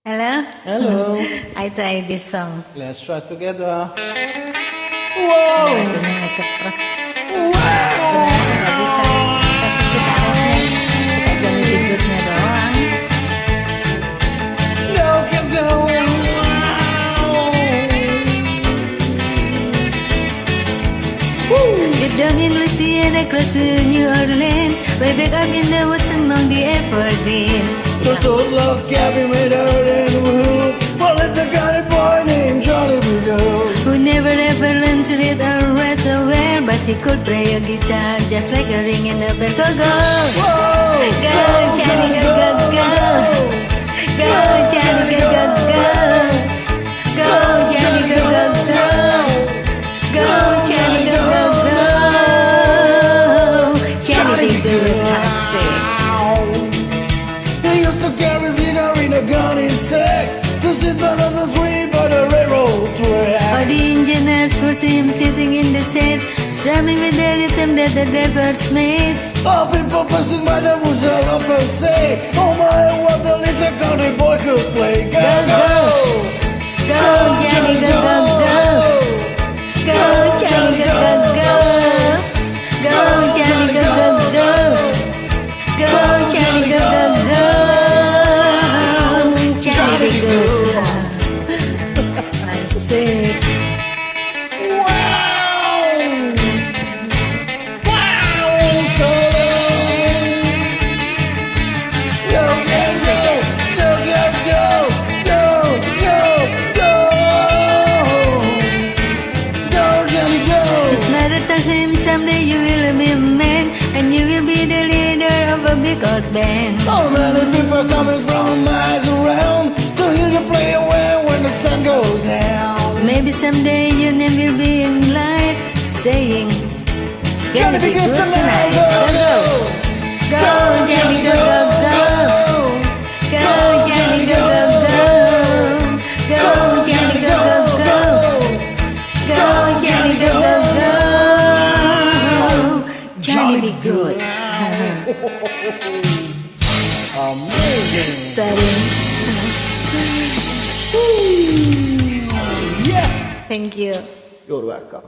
Hello? Hello. I tried this song. Let's try together. Wow! Aku ngecepres. Benar-benar nggak bisa. Tapi suka refnya. Suka Johnny B. Goodnya doang. Go, go, go. Wow. Deep down in Louisiana, close to New Orleans, way back up in the woods among the evergreens. Total love Gabby made her in the hood. Well, if they got a boy named Johnny B. Good. Who never ever learned to read or write so well, but he could play a guitar just like a ring in a bell. Go, go! Whoa. Go, Johnny, go, go, go! Go, Johnny, go, go, go! Go, Johnny, go, go, go! Go, Johnny, go, go, go! Johnny be good, classic. He used to carry his guitar in a gunny sack to sit down on the tree by the railroad track. All the engineers would see him sitting in the set, strumming with the rhythm that the drivers made. All people passing by them was all up and say, oh my, what the little country boy could play. Go, go! Go, Johnny, go, go, go! Go, Johnny, go, go, go! Go, Johnny, go, go, go! Go, Johnny, go, go, go! Johnny be good. I see. Wow! Wow! So go, go, go, go, go, go, go, go, go, Johnny, go. His mother told him someday you will be a man, and you will be the leader of a big old band. Oh man, the people coming from miles around to hear you play away when the sun goes down. Maybe someday your name will be in light, saying, Johnny be good tonight. Go, go! Go, Johnny, go, go, go! Go, Johnny, go, go, go! Go, Johnny, go, go, go! Go, Johnny, go, go, go! Johnny be good. Amazing. Sering. Yeah. Thank you. You're welcome.